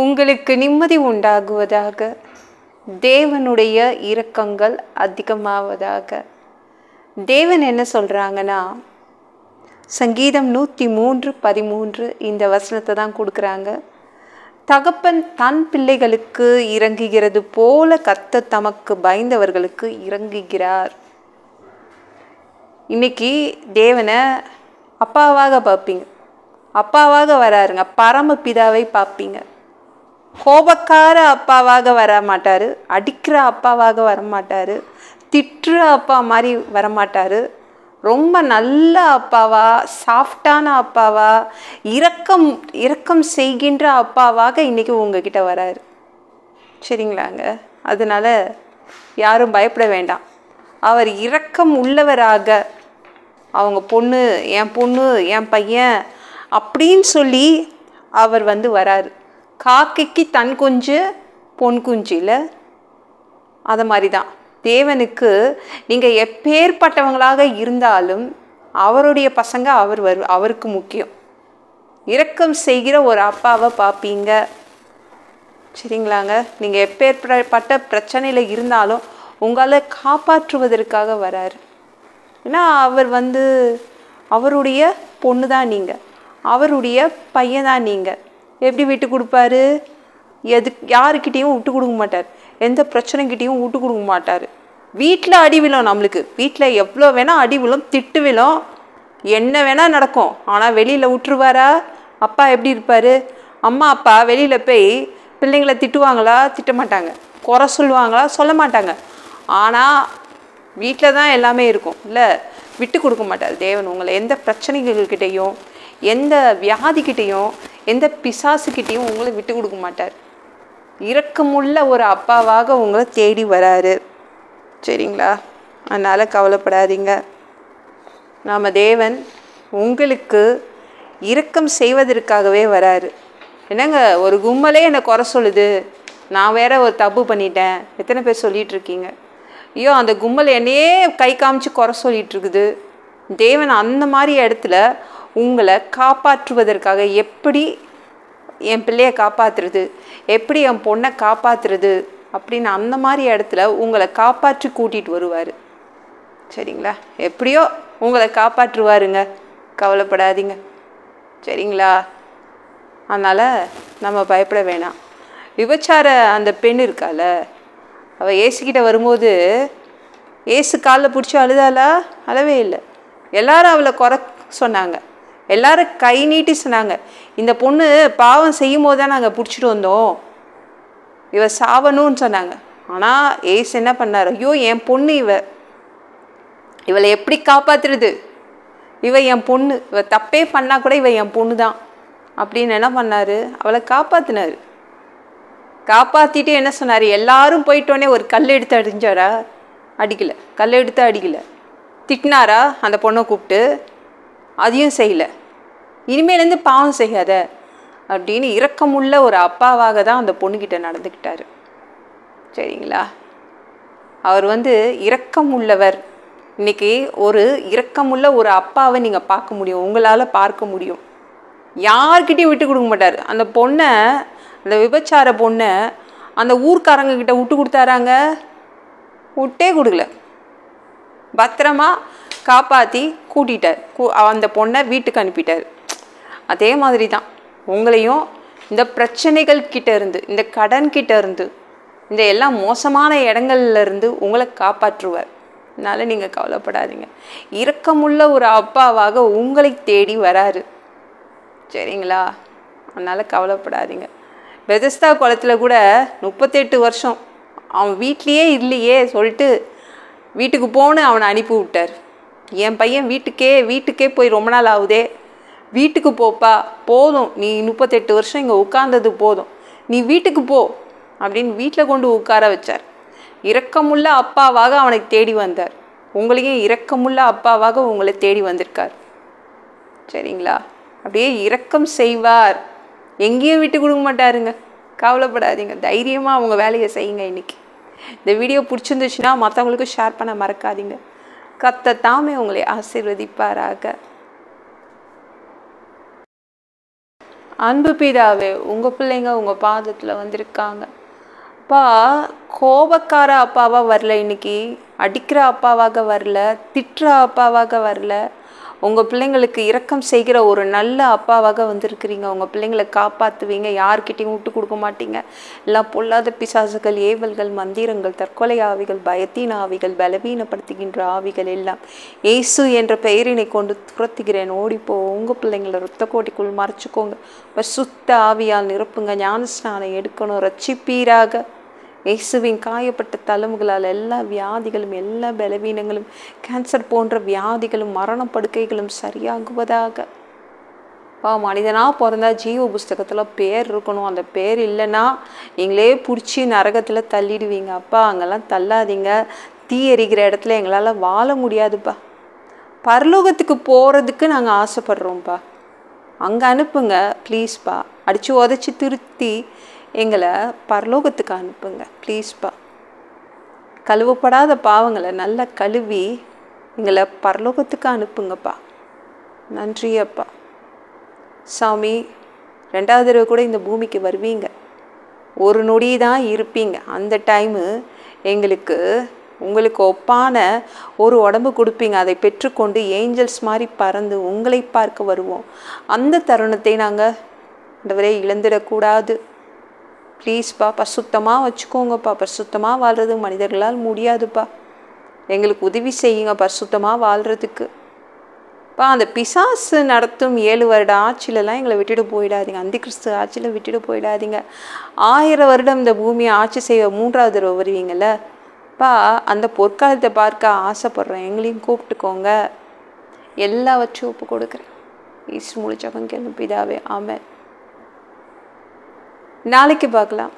உங்களுக்கு நிம்மதி உண்டாகுவதாக. தேவனுடைய இரக்கங்கள் அதிகமாவதாக. தேவன் என்ன சொல்கிறாங்கன்னா, சங்கீதம் 103:13 இந்த வசனத்தை தான் கொடுக்குறாங்க. தகப்பன் தன் பிள்ளைகளுக்கு இறங்குகிறது போல கர்த்தர் தமக்கு பயந்தவர்களுக்கு இறங்குகிறார். இன்னைக்கு தேவனை அப்பாவாக பார்ப்பீங்க. அப்பாவாக வராருங்க. பரமபிதாவை பார்ப்பீங்க. கோபக்கார அப்பாவாக வர மாட்டார். அடிக்கிற அப்பாவாக வரமாட்டார். திட்டுற அப்பா மாதிரி வரமாட்டார். ரொம்ப நல்ல அப்பாவா, சாஃப்டான அப்பாவா, இரக்கம் செய்கின்ற அப்பாவாக இன்றைக்கி உங்ககிட்ட வராரு. சரிங்களாங்க? அதனால் யாரும் பயப்பட வேண்டாம். அவர் இரக்கம் உள்ளவராக, அவங்க பொண்ணு, என் பையன் அப்படின்னு சொல்லி அவர் வராரு. காக்கைக்கு தன் குஞ்சு பொன் குஞ்சில் அதை மாதிரி தான் தேவனுக்கு நீங்கள் எப்பேற்பட்டவங்களாக இருந்தாலும் அவருடைய பசங்க அவருக்கு முக்கியம். இரக்கம் செய்கிற ஒரு அப்பாவை பார்ப்பீங்க. சரிங்களாங்க? நீங்கள் எப்பேற்பட்ட பிரச்சனையில் இருந்தாலும் உங்களை காப்பாற்றுவதற்காக வராரு. ஏன்னா அவர் அவருடைய பொண்ணு தான் நீங்கள், அவருடைய பையன் தான் நீங்கள். எப்படி விட்டு கொடுப்பாரு? யாருக்கிட்டேயும் விட்டு கொடுக்க மாட்டார். எந்த பிரச்சனைக்கிட்டையும் விட்டு கொடுக்க மாட்டார். வீட்டில் அடி விழும். நம்மளுக்கு வீட்டில் எவ்வளோ வேணால் அடி விழும், திட்டு விழும், என்ன வேணால் நடக்கும். ஆனால் வெளியில் விட்டுருவாரா? அப்பா எப்படி இருப்பார்? அம்மா அப்பா வெளியில் போய் பிள்ளைங்களை திட்டுவாங்களா? திட்ட மாட்டாங்க. குறை சொல்லுவாங்களா? சொல்ல மாட்டாங்க. ஆனால் வீட்டில் தான் எல்லாமே இருக்கும். இல்லை, விட்டு கொடுக்க மாட்டார் தேவன். உங்களை எந்த பிரச்சனைகள்கிட்டையும், எந்த வியாதிக்கிட்டையும், எந்த பிசாசுக்கிட்டையும் உங்களை விட்டு கொடுக்க மாட்டார். இரக்கமுள்ள ஒரு அப்பாவாக உங்களை தேடி வராரு. சரிங்களா? அதனால் கவலைப்படாதீங்க. நாம் தேவன் உங்களுக்கு இரக்கம் செய்வதற்காகவே வராரு. என்னங்க, ஒரு கும்பலே என்னை குறை சொல்லுது, நான் வேற ஒரு தப்பு பண்ணிட்டேன். எத்தனை பேர் சொல்லிகிட்ருக்கீங்க? ஐயோ, அந்த கும்பல் என்னையே கை காமிச்சு குறை சொல்லிகிட்ருக்குது. தேவன் அந்த மாதிரி இடத்துல உங்களை காப்பாற்றுவதற்காக, எப்படி என் பிள்ளையை காப்பாற்றுறது, எப்படி என் பொண்ணை காப்பாற்றுறது அப்படின்னு அந்த மாதிரி இடத்துல உங்களை காப்பாற்றி கூட்டிகிட்டு வருவார். சரிங்களா? எப்படியோ உங்களை காப்பாற்றுவாருங்க. கவலைப்படாதீங்க. சரிங்களா? அதனால் நம்ம பயப்பட வேணாம். விபச்சார அந்த பெண் இருக்கால, அவள் ஏசுக்கிட்ட வரும்போது ஏசு காலில் பிடிச்சி அழுதாளா? அழவே இல்லை. எல்லாரும் அவளை குறை சொன்னாங்க. எல்லாரும் கை நீட்டி சொன்னாங்க, இந்த பொண்ணு பாவம் செய்யும் போது தான் நாங்கள் பிடிச்சிட்டு வந்தோம், இவ சாவணும்னு சொன்னாங்க. ஆனால் ஏசு என்ன பண்ணார்? ஐயோ, என் பொண்ணு, இவளை எப்படி காப்பாற்றுறது? இவ என் பொண்ணு, இவ தப்பே பண்ணால் கூட இவ என் பொண்ணு தான் அப்படின்னு என்ன பண்ணார்? அவளை காப்பாற்றினார். காப்பாற்றிட்டு என்ன சொன்னார்? எல்லாரும் போயிட்டோன்னே ஒரு கல் எடுத்து அடிஞ்சாரா? அடிக்கலை. கல் எடுத்து அடிக்கலை. திட்டினாரா அந்த பொண்ணை கூப்பிட்டு? அதையும் செய்யலை. இனிமேலேருந்து பாவம் செய்யாத அப்படின்னு இரக்கமுள்ள ஒரு அப்பாவாக தான் அந்த பொண்ணுக்கிட்ட நடந்துக்கிட்டார். சரிங்களா? அவர் இரக்கம் உள்ளவர். இன்றைக்கி ஒரு இரக்கமுள்ள ஒரு அப்பாவை நீங்கள் பார்க்க முடியும், உங்களால் பார்க்க முடியும். யார்கிட்டையும் விட்டு கொடுக்க மாட்டார். அந்த பொண்ணை, அந்த விபச்சார பொண்ணை அந்த ஊர்க்காரங்கக்கிட்ட விட்டு கொடுத்தாராங்க? விட்டே கொடுக்கல. பத்திரமா காப்பாற்றி கூட்டிட்டார். அந்த பொண்ணை வீட்டுக்கு அனுப்பிட்டார். அதே மாதிரி தான் உங்களையும் இந்த பிரச்சனைகள் கிட்ட இருந்து, இந்த கடன் கிட்ட இருந்து, இந்த எல்லாம் மோசமான இடங்கள்லேருந்து உங்களை காப்பாற்றுவார். அதனால் நீங்கள் கவலைப்படாதீங்க. இரக்கமுள்ள ஒரு அப்பாவாக உங்களை தேடி வராரு. சரிங்களா? அதனால் கவலைப்படாதீங்க. பெதஸ்தா குளத்தில் கூட 38 வருஷம் அவன் வீட்லேயே இல்லையே சொல்லிட்டு வீட்டுக்கு போன்னு அவனை அனுப்பி விட்டார். என் பையன் வீட்டுக்கே போய் ரொம்ப நாள் ஆகுதே, வீட்டுக்கு போப்பா, போதும், நீ 38 வருஷம் இங்கே உட்கார்ந்தது போதும், நீ வீட்டுக்கு போ அப்படின்னு வீட்டில் கொண்டு உட்கார வச்சார். இரக்கமுள்ள அப்பாவாக அவனை தேடி வந்தார். உங்களையும் இரக்கமுள்ள அப்பாவாக உங்களை தேடி வந்திருக்கார். சரிங்களா? அப்படியே இரக்கம் செய்வார். எங்கேயும் விட்டு கொடுக்க மாட்டாருங்க. கவலைப்படாதீங்க. தைரியமாக அவங்க வேலையை செய்யுங்க. இன்றைக்கி இந்த வீடியோ பிடிச்சிருந்துச்சுன்னா மற்றவங்களுக்கும் ஷேர் பண்ண மறக்காதீங்க. கர்த்தர் தாமே உங்களை ஆசீர்வதிப்பாராக. அன்பு பிதாவே, உங்கள் பிள்ளைங்க உங்கள் பாதத்தில் வந்திருக்காங்க. அப்பா, கோபக்கார அப்பாவாக வரல, இன்னைக்கு அடிக்கிற அப்பாவாக வரல, திட்டுற அப்பாவாக வரல. உங்கள் பிள்ளைங்களுக்கு இரக்கம் செய்கிற ஒரு நல்ல அப்பாவாக வந்திருக்கிறீங்க. உங்கள் பிள்ளைங்களை காப்பாற்றுவீங்க, யார்கிட்டையும் விட்டு கொடுக்க மாட்டீங்க. எல்லாம் பொல்லாத பிசாசுகள், ஏவல்கள், மந்திரங்கள், தற்கொலை ஆவிகள், பயத்தின் ஆவிகள், பலவீனப்படுத்துகின்ற ஆவிகள் எல்லாம் இயேசு என்ற பெயரினை கொண்டு துரத்துகிறேன். ஓடிப்போ. உங்கள் பிள்ளைங்களை இரத்த கோட்டிக்குள் மறைச்சிக்கோங்க. சுத்த ஆவியால் நிரப்புங்க. ஞானஸ்நானம் எடுக்கணும். ரட்சிப்பீராக. இயேசுவின் காயப்பட்ட தழும்புகளால் எல்லா வியாதிகளும், எல்லா பலவீனங்களும், கேன்சர் போன்ற வியாதிகளும், மரணப்படுக்கைகளும் சரியாகுவதாக. மனிதனாக பிறந்தா ஜீவ புஸ்தகத்தில் பேர் இருக்கணும். அந்த பேர் இல்லைன்னா எங்களே பிடிச்சி நரகத்தில் தள்ளிடுவீங்க. அப்பா, அங்கெல்லாம் தள்ளாதீங்க. தீ எரிகிற இடத்துல எங்களால் வாழ முடியாதுப்பா. பரலோகத்துக்கு போகிறதுக்கு நாங்கள் ஆசைப்படுறோம்ப்பா. அங்கே அனுப்புங்க ப்ளீஸ்ப்பா. அடித்து உதச்சி திருத்தி எங்களை பரலோகத்துக்கு அனுப்புங்க ப்ளீஸ்ப்பா. கழுவப்படாத பாவங்களை நல்லா கழுவி எங்களை பரலோகத்துக்கு அனுப்புங்கப்பா. நன்றி அப்பா. சாமி, 2வது தடவை கூட இந்த பூமிக்கு வருவீங்க. ஒரு நொடி தான் இருப்பீங்க. அந்த டைமு எங்களுக்கு உங்களுக்கு ஒப்பான ஒரு உடம்பு கொடுப்பீங்க. அதை பெற்றுக்கொண்டு ஏஞ்சல்ஸ் மாதிரி பறந்து உங்களை பார்க்க வருவோம். அந்த தருணத்தை நாங்கள் ஆண்டவரே இழந்துடக்கூடாது. ப்ளீஸ்ப்பா. பரிசுத்தமாக வச்சுக்கோங்கப்பா. பரிசுத்தமாக வாழ்கிறது மனிதர்களால் முடியாதுப்பா. எங்களுக்கு உதவி செய்யுங்க பரிசுத்தமாக வாழ்கிறதுக்கு. அந்த பிசாசு நடத்தும் 7 வருட ஆட்சியிலலாம் எங்களை விட்டுட்டு போயிடாதீங்க. அந்தி கிறிஸ்து ஆட்சியில் விட்டுட்டு போயிடாதீங்க. 1000 வருடம் இந்த பூமியை ஆட்சி செய்ய 3வது தடவை வருவீங்கள்ல. அந்த பொற்காலத்தை பார்க்க ஆசைப்படுறோம். எங்களையும் கூப்பிட்டுக்கோங்க. எல்லாவற்றையும் ஒப்பு கொடுக்குறேன். ஈஸ்ட் முழு ஜெபம் கேளுங்க பிதாவே. ஆமென். நாளைக்கு பார்க்கலாம்.